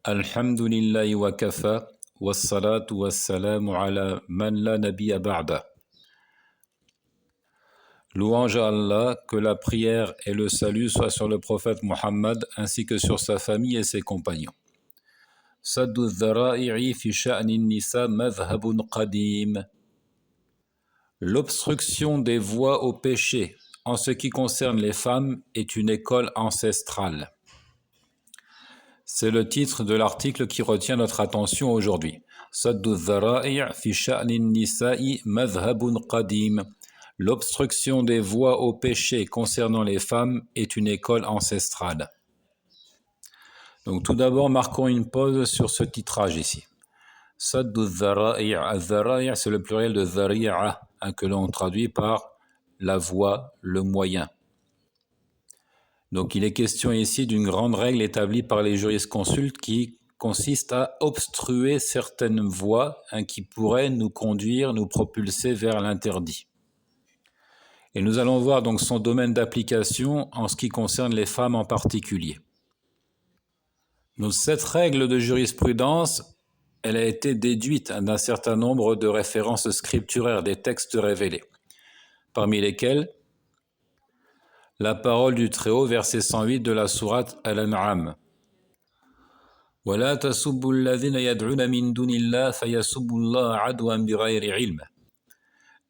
Alhamdulillahi wa kafa, wassalatu wassalamu ala man la nabiyya ba'da. Louange à Allah, que la prière et le salut soient sur le prophète Muhammad ainsi que sur sa famille et ses compagnons. Saddu dhara'i'i fi sha'ni nisa madhhabun qadim. L'obstruction des voies au péché en ce qui concerne les femmes est une école ancestrale. C'est le titre de l'article qui retient notre attention aujourd'hui. Saddu dhara'i' fi sha'ni nisa'i madhhabun qadim. L'obstruction des voies au péché concernant les femmes est une école ancestrale. Donc tout d'abord, marquons une pause sur ce titrage ici. Saddu dhara'i'. Dhara'i' c'est le pluriel de dhari'a, que l'on traduit par la voie, le moyen. Donc il est question ici d'une grande règle établie par les jurisconsultes qui consiste à obstruer certaines voies qui pourraient nous conduire, nous propulser vers l'interdit. Et nous allons voir donc son domaine d'application en ce qui concerne les femmes en particulier. Donc cette règle de jurisprudence, elle a été déduite d'un certain nombre de références scripturaires des textes révélés, parmi lesquels la parole du Très-Haut, verset 108 de la sourate Al-An'am. وَلَا تَسُبُّوا الَّذِينَ يَدْعُونَ مِن دُونِ اللَّهِ فَيَسُبُّوا اللَّهَ عَدْوًا بِغَيْرِ عِلْمٍ.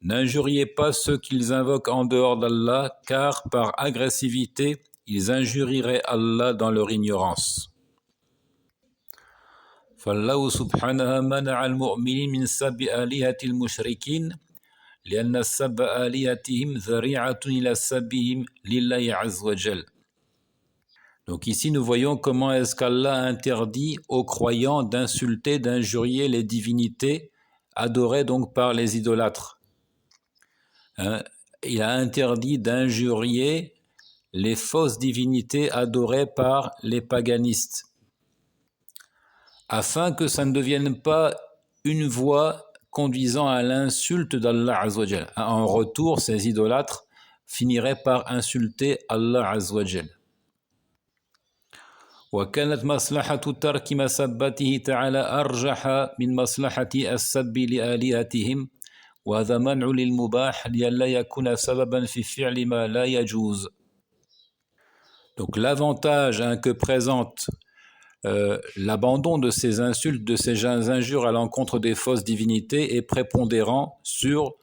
N'injuriez pas ceux qu'ils invoquent en dehors d'Allah, car par agressivité, ils injurieraient Allah dans leur ignorance. فَاللَّهُ سُبْحَانَهُ مَنَعَ الْمُؤْمِنِينَ مِنْ سَبِّ آلِهَةِ الْمُشْرِكِينَ لأن سب آلهتهم ذريعة إلى سبهم لله عز وجل. Donc ici nous voyons comment est-ce qu'Allah interdit aux croyants d'insulter, d'injurier les divinités adorées donc par les idolâtres. Il a interdit d'injurier les fausses divinités adorées par les paganistes, afin que ça ne devienne pas une voie conduisant à l'insulte d'Allah Azzawajal. En retour, ces idolâtres finiraient par insulter Allah Azzawajal. وكانت مصلحة ترك مسبته تعالى أرجح من مصلحة السب لآلهتهم وهذا منع للمباح لئلا يكون سببا في فعل ما لا يجوز. Donc l'avantage que présente l'abandon de ces insultes, de ces injures à l'encontre des fausses divinités est prépondérant sur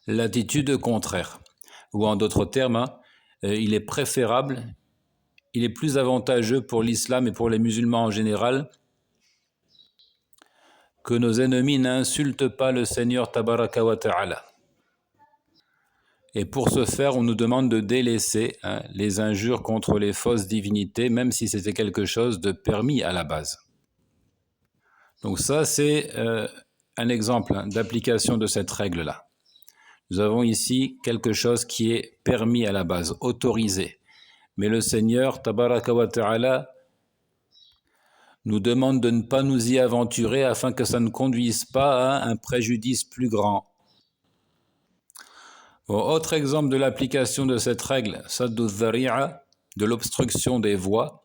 l'attitude contraire. Ou en d'autres termes, il est préférable, il est plus avantageux pour l'islam et pour les musulmans en général que nos ennemis n'insultent pas le Seigneur Tabaraka wa Ta'ala. Et pour ce faire, on nous demande de délaisser les injures contre les fausses divinités, même si c'était quelque chose de permis à la base. Donc ça, c'est un exemple d'application de cette règle-là. Nous avons ici quelque chose qui est permis à la base, autorisé. Mais le Seigneur, Tabaraka wa Ta'ala, nous demande de ne pas nous y aventurer afin que ça ne conduise pas à un préjudice plus grand. Autre exemple de l'application de cette règle, saddu dhari'a, de l'obstruction des voies.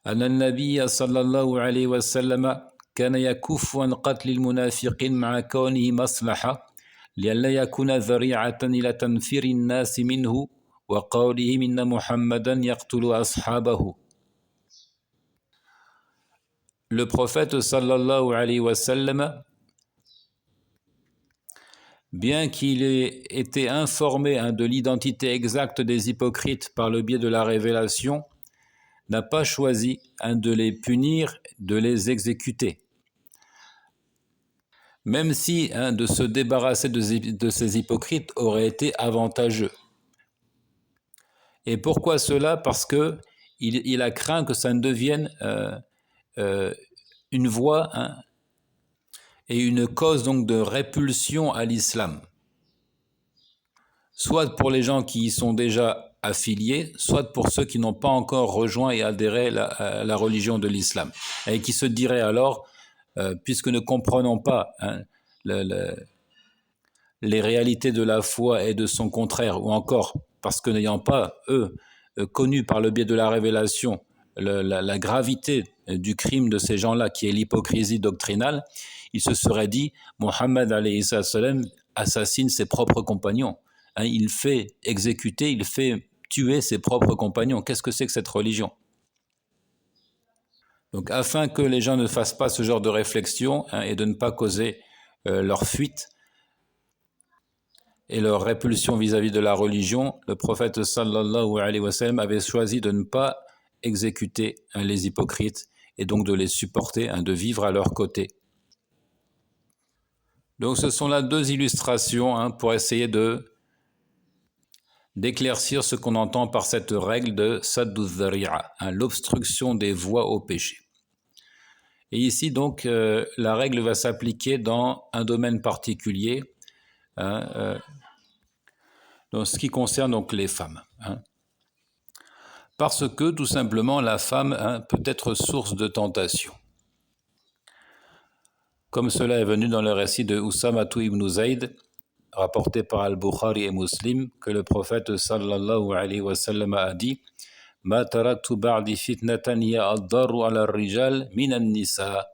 أن النبي صلى الله عليه وسلم كان يكف عن قتل المنافقين مع كونه مصلحة لئلا يكون ذريعة إلى تنفير الناس منه وقوله إن محمدا يقتل أصحابه. Le prophète sallallahu alayhi wa sallam, bien qu'il ait été informé de l'identité exacte des hypocrites par le biais de la révélation, n'a pas choisi de les punir, de les exécuter. Même si de se débarrasser de ces hypocrites aurait été avantageux. Et pourquoi cela? Parce que il a craint que ça ne devienne une voie et une cause donc de répulsion à l'islam. Soit pour les gens qui y sont déjà affiliés, soit pour ceux qui n'ont pas encore rejoint et adhéré à la religion de l'islam. Et qui se diraient alors, puisque ne comprenons pas les réalités de la foi et de son contraire, ou encore parce que n'ayant pas, eux, connu par le biais de la révélation la gravité du crime de ces gens-là, qui est l'hypocrisie doctrinale, il se serait dit, Mohammed alayhi salam assassine ses propres compagnons. Hein, il fait exécuter, il fait tuer ses propres compagnons. Qu'est-ce que c'est que cette religion? Donc, afin que les gens ne fassent pas ce genre de réflexion, hein, et de ne pas causer leur fuite et leur répulsion vis-à-vis de la religion, le prophète sallallahu alayhi wa sallam avait choisi de ne pas exécuter, hein, les hypocrites et donc de les supporter, hein, de vivre à leur côté. Donc ce sont là deux illustrations, hein, pour essayer d'éclaircir ce qu'on entend par cette règle de saddu dhari'a, hein, l'obstruction des voies au péché. Et ici donc la règle va s'appliquer dans un domaine particulier, hein, dans ce qui concerne donc les femmes, hein. Parce que tout simplement la femme, hein, peut être source de tentation. Comme cela est venu dans le récit de Usamatu ibn Zayd, rapporté par Al-Bukhari et Muslim, que le prophète sallallahu alayhi wa sallam a dit « Ma taraktu ba'di fitnatan ya addaru ala rijal minan nisa »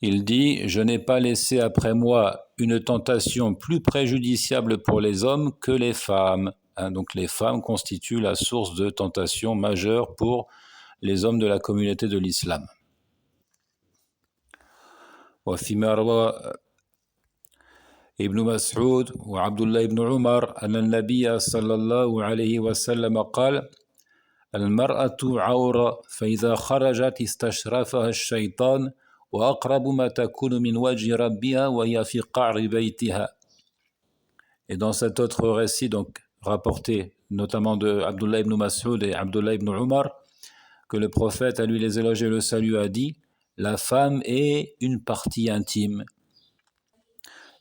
Il dit « Je n'ai pas laissé après moi une tentation plus préjudiciable pour les hommes que les femmes. » Hein, donc les femmes constituent la source de tentation majeure pour les hommes de la communauté de l'islam. وفيما روى ابن مسعود وعبد الله بن عمر أن النبي صلى الله عليه وسلم قال المرأة عورة فإذا خرجت استشرفها الشيطان وأقرب ما تكون من وجه ربها وهي في قعر بيتها. Et dans cet autre récit, donc rapporté notamment de Abdullah ibn Mas'ud et Abdullah ibn Umar, que le prophète, à lui les éloges et le salut, a dit « La femme est une partie intime ».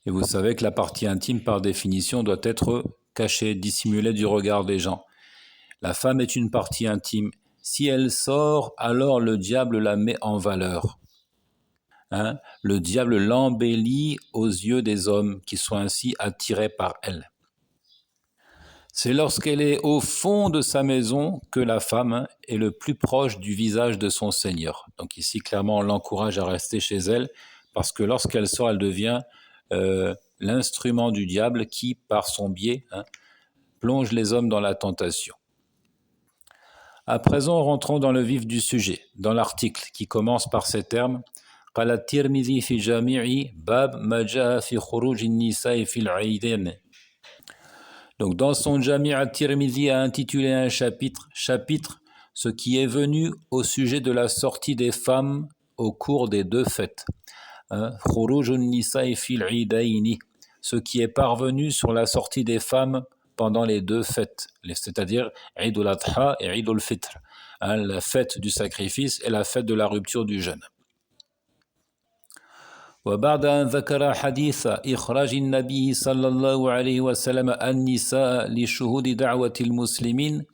Et vous savez que la partie intime, par définition, doit être cachée, dissimulée du regard des gens. La femme est une partie intime. Si elle sort, alors le diable la met en valeur. Hein? Le diable l'embellit aux yeux des hommes qui sont ainsi attirés par elle. C'est lorsqu'elle est au fond de sa maison que la femme, hein, est le plus proche du visage de son Seigneur. Donc ici, clairement, on l'encourage à rester chez elle, parce que lorsqu'elle sort, elle devient l'instrument du diable qui, par son biais, hein, plonge les hommes dans la tentation. À présent, rentrons dans le vif du sujet, dans l'article qui commence par ces termes. قال الترمذي في جامعه باب ما جاء في خروج النساء في العيدين. Donc dans son Jami' at-Tirmidhi a intitulé un chapitre ce qui est venu au sujet de la sortie des femmes au cours des deux fêtes. خروج النساء في العيدين, ce qui est parvenu sur la sortie des femmes pendant les deux fêtes, c'est-à-dire Eid al-Adha et Eid al-Fitr, la fête du sacrifice et la fête de la rupture du jeûne. وبعد أن ذكر حديث إخراج النبي صلى الله عليه وسلم النساء لشهود دعوة المسلمين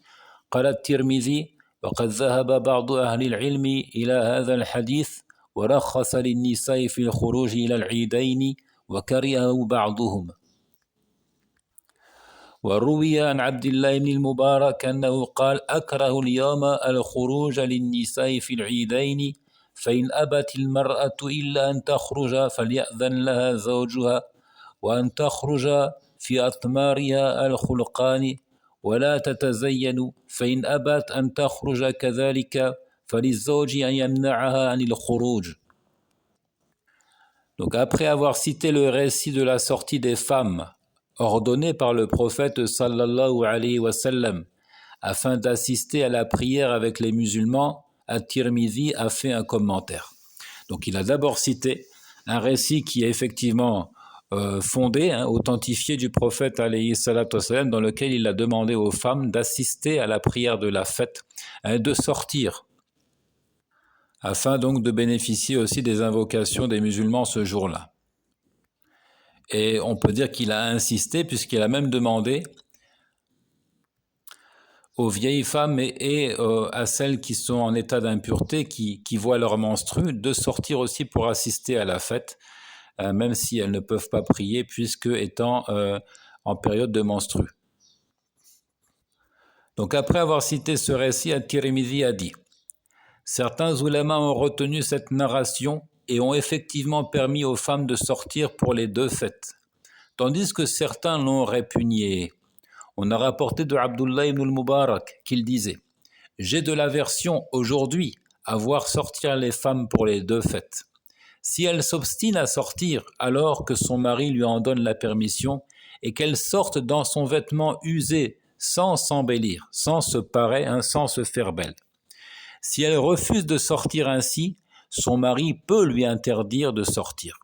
قال الترمذي وقد ذهب بعض أهل العلم إلى هذا الحديث ورخص للنساء في الخروج إلى العيدين وكرهه بعضهم. وروي عن عبد الله بن المبارك أنه قال أكره اليوم الخروج للنساء في العيدين فإن أبت المرأة إلا أن تخرج فليأذن لها زوجها وأن تخرج في أثمارها الخلقان ولا تتزين فإن أبت أن تخرج كذلك فللزوج أن يمنعها عن الخروج. Donc après avoir cité le récit de la sortie des femmes ordonnée par le prophète sallallahu alayhi wa sallam afin d'assister à la prière avec les musulmans, At-Tirmidhi a fait un commentaire. Donc il a d'abord cité un récit qui est effectivement fondé, hein, authentifié du prophète alayhi salatu wassalam, dans lequel il a demandé aux femmes d'assister à la prière de la fête, hein, de sortir, afin donc de bénéficier aussi des invocations des musulmans ce jour-là. Et on peut dire qu'il a insisté puisqu'il a même demandé aux vieilles femmes et à celles qui sont en état d'impureté, qui voient leur menstru, de sortir aussi pour assister à la fête, même si elles ne peuvent pas prier, puisque étant en période de menstru. Donc après avoir cité ce récit, At-Tirmidhi a dit: certains oulémas ont retenu cette narration et ont effectivement permis aux femmes de sortir pour les deux fêtes, tandis que certains l'ont répugné. On a rapporté de Abdullah ibn al-Mubarak qu'il disait: j'ai de l'aversion aujourd'hui à voir sortir les femmes pour les deux fêtes. Si elles s'obstinent à sortir alors que son mari lui en donne la permission et qu'elles sortent dans son vêtement usé sans s'embellir, sans se parer, sans se faire belle. Si elle refuse de sortir ainsi, son mari peut lui interdire de sortir.